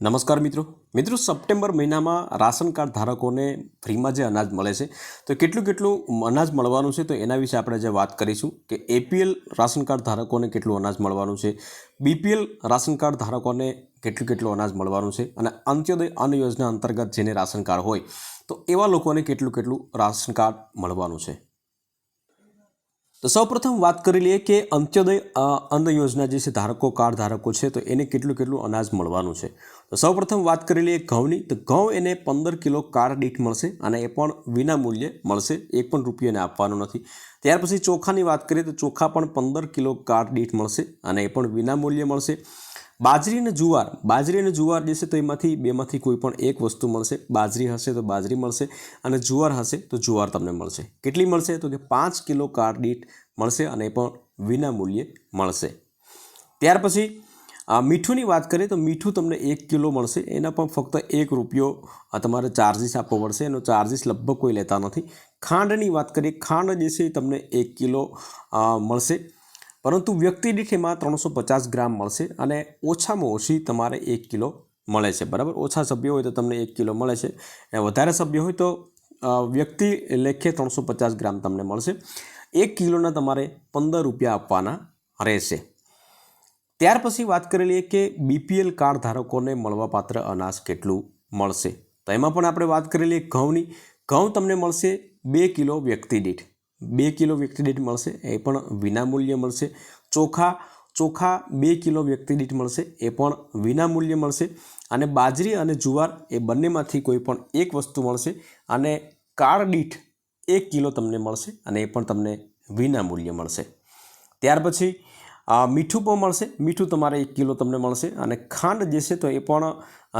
નમસ્કાર મિત્રો સપ્ટેમ્બર મહિનામાં રાશન કાર્ડ ધારકોને ફ્રીમાં જે અનાજ મળે છે તો કેટલું અનાજ મળવાનું છે તો એના વિશે આપણે જે વાત કરીશું કે એપીએલ રાશન કાર્ડ ધારકોને કેટલું અનાજ મળવાનું છે, બીપીએલ રાશન કાર્ડ ધારકોને કેટલું અનાજ મળવાનું છે અને અંત્યોદય અન્ન યોજના અંતર્ગત જેને રાશન કાર્ડ હોય તો એવા લોકોને કેટલું રાશન કાર્ડ મળવાનું છે। तो સૌપ્રથમ વાત કરી લઈએ કે અંત્યોદય અન્ન યોજના જે છે કાર્ડ ધારકો છે તો એને કેટલું અનાજ મળવાનું છે। તો સૌપ્રથમ વાત કરી લઈએ ઘઉંની, તો ઘઉં એને 15 કિલો કાર્ડ દીઠ મળશે અને એ પણ વિના મૂલ્યે મળશે, એક પણ રૂપિયો એને આપવાનો નથી। ત્યાર પછી ચોખાની વાત કરીએ તો ચોખા પણ 15 કિલો કાર્ડ દીઠ મળશે અને એ પણ વિના મૂલ્યે મળશે। બાજરી અને જુવાર જે છે તો એમાંથી બેમાંથી કોઈ પણ એક વસ્તુ મળશે। બાજરી હશે તો બાજરી મળશે અને જુવાર હશે તો જુવાર તમને મળશે। કેટલી મળશે તો કે 5 કિલો કાર્ડ દીઠ મળશે અને એ પણ વિના મૂલ્યે મળશે। ત્યાર પછી મીઠુંની વાત કરીએ તો મીઠું તમને 1 કિલો મળશે, એના પણ ફક્ત 1 રૂપિયો તમારે ચાર્જિસ આપવો પડશે, એનો ચાર્જિસ લગભગ કોઈ લેતા નથી। ખાંડની વાત કરીએ, ખાંડ જે છે તમને 1 કિલો મળશે, પરંતુ વ્યક્તિ દીઠ એમાં 350 ગ્રામ મળશે અને ઓછામાં ઓછી તમારે 1 કિલો મળે છે, બરાબર। ઓછા સભ્યો હોય તો તમને 1 કિલો મળે છે અને વધારે સભ્યો હોય તો વ્યક્તિ લેખે 350 ગ્રામ તમને મળશે। 1 કિલોના તમારે 15 રૂપિયા આપવાના રહેશે। ત્યાર પછી વાત કરી લઈએ કે બીપીએલ કાર્ડ ધારકોને મળવાપાત્ર અનાજ કેટલું મળશે, તો એમાં પણ આપણે વાત કરી લઈએ ઘઉંની। ઘઉં તમને મળશે 2 કિલો વ્યક્તિ દીઠ, 2 કિલો વ્યક્તિ દીઠ મળશે, એ પણ વિના મૂલ્યે મળશે। ચોખા 2 કિલો વ્યક્તિ દીઠ મળશે, એ પણ વિના મૂલ્યે મળશે અને બાજરી અને જુવાર એ બંનેમાંથી કોઈ પણ એક વસ્તુ મળશે અને કાર્ડ દીઠ 1 કિલો તમને મળશે અને એ પણ તમને વિના મૂલ્યે મળશે। ત્યાર પછી મીઠું પણ મળશે, મીઠું તમારે 1 કિલો તમને મળશે અને ખાંડ જે છે તો એ પણ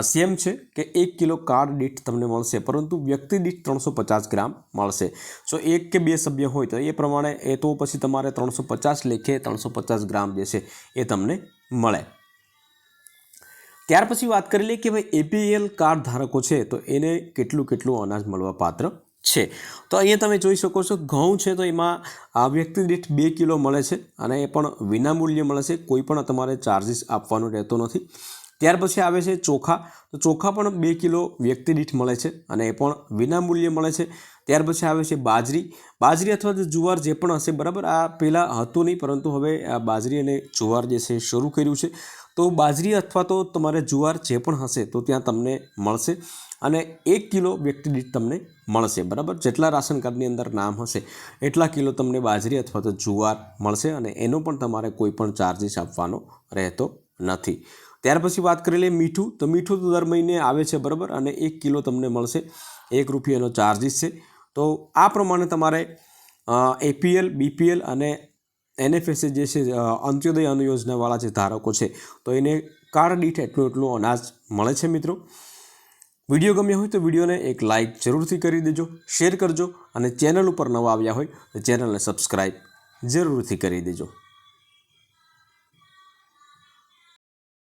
સેમ છે કે 1 કિલો કાર્ડ દીઠ તમને મળશે, પરંતુ વ્યક્તિ દીઠ 350 ગ્રામ મળશે। સો 1 કે 2 સભ્ય હોય તો એ પ્રમાણે એ તો પછી તમારે 350 લેખે 350 ગ્રામ જે છે એ તમને મળે। ત્યાર પછી વાત કરી લઈએ કે ભાઈ એપીએલ કાર્ડ ધારકો છે તો એને કેટલું અનાજ મળવા પાત્ર છે। તો અહીંયા તમે જોઈ શકો છો ઘઉં છે તો એમાં વ્યક્તિ દીઠ 2 કિલો મળે છે અને એ પણ વિના મૂલ્યે મળે છે, કોઈ પણ તમારે ચાર્જિસ આપવાનો રહેતો નથી। ત્યાર પછી આવે છે ચોખા, તો ચોખા પણ 2 કિલો વ્યક્તિ દીઠ મળે છે અને એ પણ વિના મૂલ્યે મળે છે। ત્યાર પછી આવે છે બાજરી અથવા તો જુવાર જે પણ હશે, બરાબર, આ પહેલાં હતું નહીં પરંતુ હવે આ બાજરી અને જુવાર જે છે શરૂ કર્યું છે, તો બાજરી અથવા તો તમારે જુવાર જે પણ હશે તો ત્યાં તમને મળશે અને 1 કિલો વ્યક્તિ દીઠ તમને મળશે, બરાબર। જેટલા રાશન કાર્ડની અંદર નામ હશે એટલા કિલો તમને બાજરી અથવા તો જુવાર મળશે અને એનો પણ તમારે કોઈ પણ ચાર્જિસ આપવાનો રહેતો નથી। ત્યાર પછી વાત કરી લઈએ મીઠું, તો મીઠું તો દર મહિને આવે છે, બરાબર, અને 1 કિલો તમને મળશે, 1 રૂપિયાનો ચાર્જિસ છે। તો આ પ્રમાણે તમારે એપીએલ, બીપીએલ અને એનએફએસએ જે છે અંત્યોદય અન્ન યોજનાવાળા જે ધારકો છે તો એને કાર્ડ દીઠ એટલું અનાજ મળે છે। મિત્રો, વિડીયો ગમ્યો હોય તો વિડીયોને એક લાઇક જરૂરથી કરી દેજો, શેર કરજો અને ચેનલ ઉપર નવા આવ્યા હોય તો ચેનલને સબસ્ક્રાઈબ જરૂરથી કરી દેજો।